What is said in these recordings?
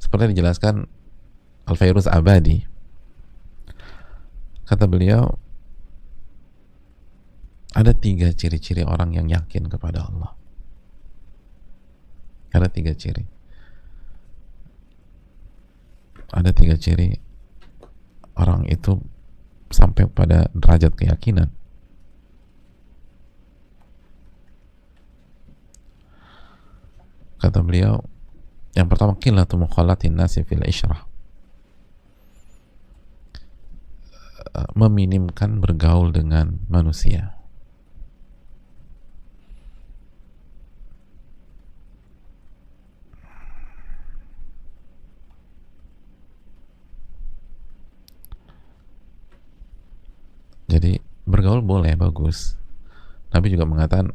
Seperti dijelaskan Al-Fairuz Abadi, kata beliau, ada 3 ciri-ciri orang yang yakin kepada Allah. Ada 3 ciri. Ada 3 ciri orang itu sampai pada derajat keyakinan. Kata beliau, yang pertama, qillatu mukhalatin nasi fil isyrah, meminimkan bergaul dengan manusia. Jadi bergaul boleh, bagus. Nabi juga mengatakan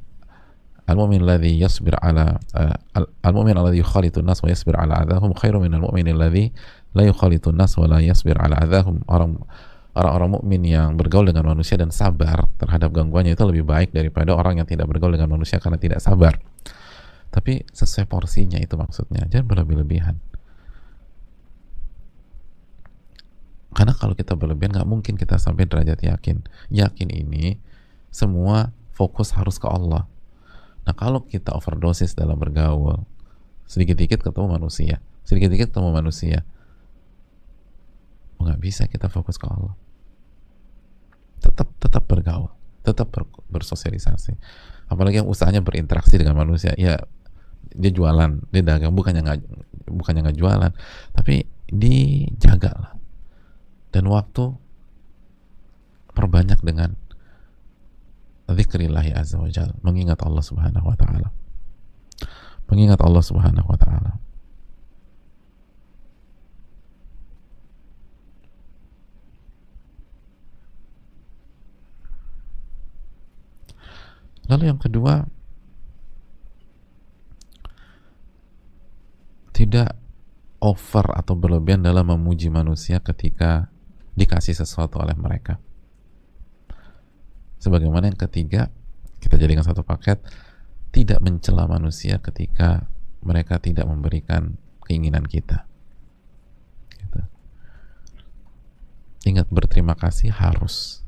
al-mu'min alladhi yasbir ala al-mu'min alladhi yukhalitu an-nas wa yasbir ala adahum khairu min al-mu'min alladhi la yukhalitu an-nas wa la yasbir ala adahum. Orang-orang mukmin yang bergaul dengan manusia dan sabar terhadap gangguannya itu lebih baik daripada orang yang tidak bergaul dengan manusia karena tidak sabar. Tapi sesuai porsinya, itu maksudnya. Jangan berlebih-lebihan. Karena kalau kita berlebihan, nggak mungkin kita sampai derajat yakin. Yakin ini semua fokus harus ke Allah. Nah, kalau kita overdosis dalam bergaul, sedikit-dikit ketemu manusia, sedikit-dikit ketemu manusia, nggak bisa kita fokus ke Allah. Tetap bergaul, tetap bersosialisasi. Apalagi yang usahanya berinteraksi dengan manusia, ya dia jualan, dia dagang, bukannya nggak jualan, tapi dijaga lah. Dan waktu perbanyak dengan dzikrillahi azza wa jalla, mengingat Allah subhanahu wa ta'ala, mengingat Allah subhanahu wa ta'ala. Lalu yang kedua, tidak over atau berlebihan dalam memuji manusia ketika dikasih sesuatu oleh mereka. Sebagaimana yang ketiga, kita jadikan satu paket, tidak mencela manusia ketika mereka tidak memberikan keinginan kita. Gitu. Ingat, berterima kasih harus.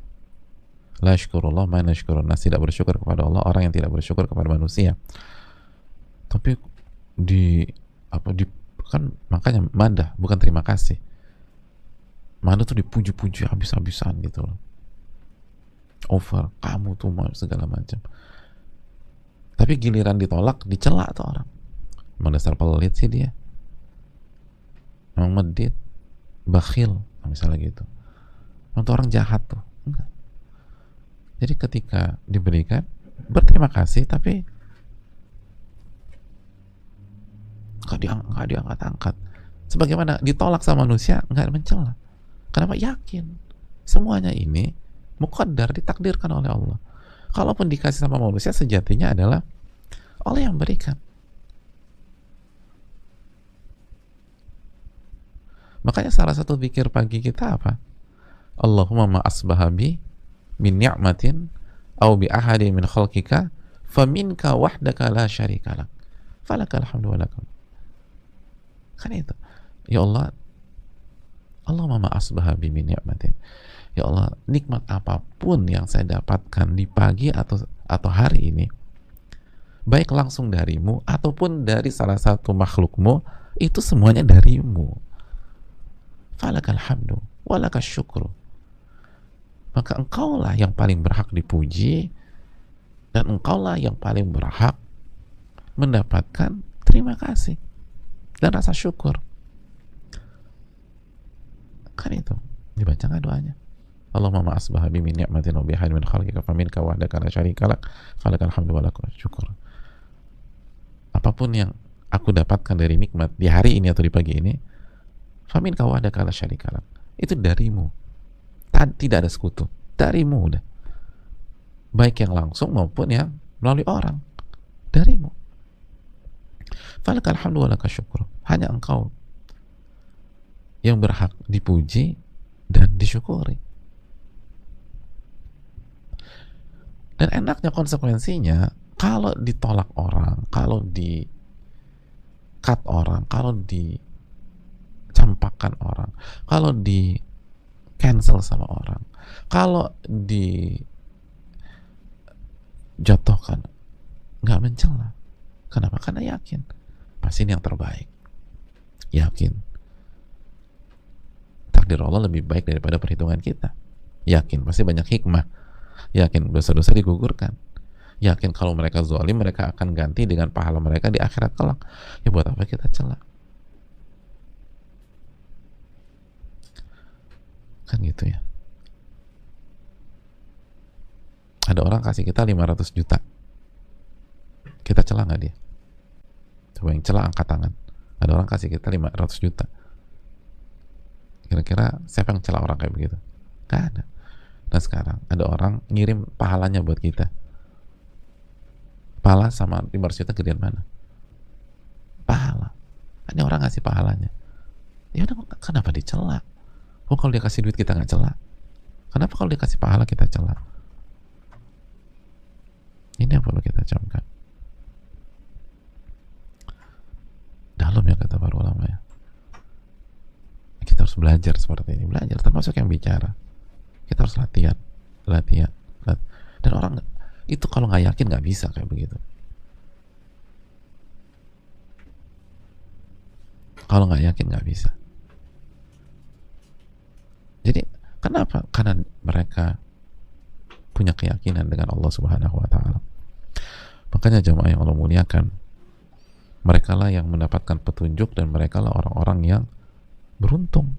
La syukurullah ma yashkurun nas, tidak bersyukur kepada Allah orang yang tidak bersyukur kepada manusia. Tapi kan makanya madah bukan terima kasih. Madah tuh dipuji-puji habis-habisan gitu loh. Over, kamu tuh segala macam. Tapi giliran ditolak, dicela tuh orang. Emang dasar pelit sih dia. Emang medit, bakhil, misalnya gitu. Emang tuh orang jahat tuh. Enggak. Jadi ketika diberikan, berterima kasih, tapi nggak diangkat-angkat. Sebagaimana ditolak sama manusia, nggak mencela. Kenapa? Yakin semuanya ini muqaddar, ditakdirkan oleh Allah. Kalaupun dikasih sama manusia, sejatinya adalah Allah yang berikan. Makanya salah satu zikir pagi kita apa? Allahumma ma asbahabi min ni'matin aw bi ahadi min khalqika faminka wahdaka la syarika lak falakal hamdu wa lakal. Kan itu. Ya Allah, Allahumma ma asbahabi min ni'matin. Ya Allah, nikmat apapun yang saya dapatkan di pagi atau hari ini, baik langsung darimu ataupun dari salah satu makhlukmu, itu semuanya darimu. Falakal hamdu walakal syukru. Maka engkaulah yang paling berhak dipuji, dan engkaulah yang paling berhak mendapatkan terima kasih dan rasa syukur. Kan itu dibaca nggak doanya? Allahumma ma asbaha bi min ni'matin wa bihadin min khalqika faminka wahdaka la syarika lak falakal hamdu wa lakal syukur. Apapun yang aku dapatkan dari nikmat di hari ini atau di pagi ini, faminka wahdaka la syarika lak, itu darimu. Tidak ada sekutu, darimu udah. Baik yang langsung maupun yang melalui orang, darimu. Falakal hamdu wa lakal syukur. Hanya engkau yang berhak dipuji dan disyukuri. Dan enaknya konsekuensinya, kalau ditolak orang, kalau di cut orang, kalau campakkan orang, kalau di cancel sama orang, kalau dijatuhkan, nggak mencela. Kenapa? Karena yakin pasti ini yang terbaik. Yakin takdir Allah lebih baik daripada perhitungan kita. Yakin pasti banyak hikmah. Yakin dosa-dosa digugurkan. Yakin kalau mereka zalim, mereka akan ganti dengan pahala mereka di akhirat kelak. Ya buat apa kita celah? Kan gitu ya. Ada orang kasih kita 500 juta. Kita celah nggak dia? Coba yang celah angkat tangan. Ada orang kasih kita 500 juta. Kira-kira siapa yang celah orang kayak begitu? Gak ada. Nah sekarang ada orang ngirim pahalanya buat kita. Pahala sama 500 juta gedean mana? Pahala. Ini orang ngasih pahalanya. Ya udah, kenapa dicela? Oh, kalau dia kasih duit kita nggak cela. Kenapa kalau dia kasih pahala kita cela? Ini yang perlu kita camkan. Dalam ya kata para ulama ya. Kita harus belajar seperti ini. Belajar termasuk yang bicara. Kita harus latihan. Dan orang itu kalau nggak yakin nggak bisa kayak begitu. Kalau nggak yakin nggak bisa. Jadi kenapa? Karena mereka punya keyakinan dengan Allah Subhanahu wa Ta'ala. Makanya jamaah yang Allah muliakan, mereka lah yang mendapatkan petunjuk dan mereka lah orang-orang yang beruntung.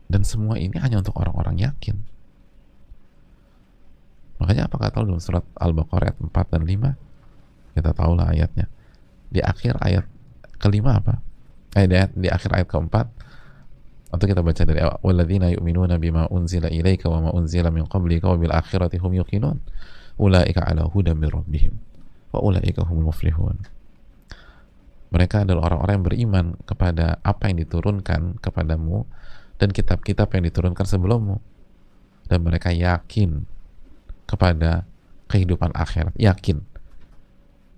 Dan semua ini hanya untuk orang-orang yakin. Makanya apa kata dalam surat Al-Baqarah ayat 4 dan 5? Kita tahulah ayatnya. Di akhir ayat kelima apa? Di akhir ayat keempat, atau kita baca dari awal, walladzina yu'minuna bima unzila ilaika wa ma unzila min qablika wa bil akhirati hum yuqinun ulaika ala hudan min rabbihim wa ulaika humul muflihun. Mereka adalah orang-orang yang beriman kepada apa yang diturunkan kepadamu dan kitab-kitab yang diturunkan sebelummu, dan mereka yakin kepada kehidupan akhirat, yakin.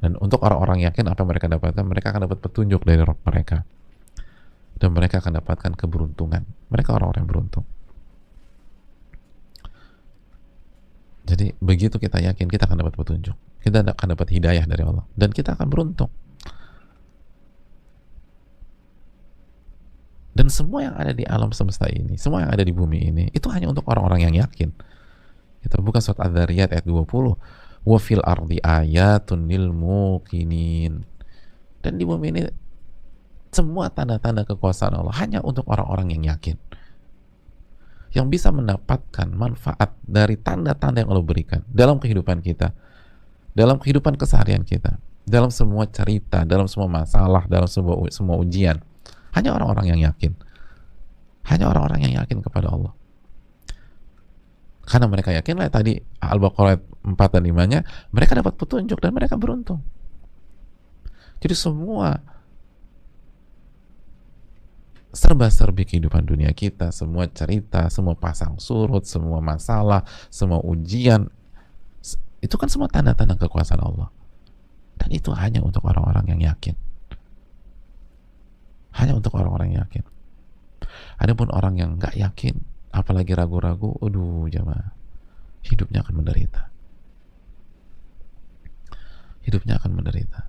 Dan untuk orang-orang yakin apa yang mereka dapatkan, mereka akan dapat petunjuk dari Rabb mereka. Dan mereka akan dapatkan keberuntungan. Mereka orang-orang yang beruntung. Jadi begitu kita yakin, kita akan dapat petunjuk. Kita akan dapat hidayah dari Allah. Dan kita akan beruntung. Dan semua yang ada di alam semesta ini, semua yang ada di bumi ini, itu hanya untuk orang-orang yang yakin. Kita buka surat Adz-Dzariyat ayat 20. Wa fil ardi ayatun lil muqinin. Dan di bumi ini semua tanda-tanda kekuasaan Allah hanya untuk orang-orang yang yakin, yang bisa mendapatkan manfaat dari tanda-tanda yang Allah berikan dalam kehidupan kita, dalam kehidupan keseharian kita, dalam semua cerita, dalam semua masalah, dalam semua ujian. Hanya orang-orang yang yakin. Hanya orang-orang yang yakin kepada Allah. Karena mereka yakin lah tadi Al-Baqarah 4 dan 5-nya, mereka dapat petunjuk dan mereka beruntung. Jadi semua serba-serbi kehidupan dunia kita, semua cerita, semua pasang surut, semua masalah, semua ujian, itu kan semua tanda-tanda kekuasaan Allah. Dan itu hanya untuk orang-orang yang yakin. Hanya untuk orang-orang yang yakin. Adapun orang yang nggak yakin, apalagi ragu-ragu, aduh jamaah, hidupnya akan menderita. Hidupnya akan menderita.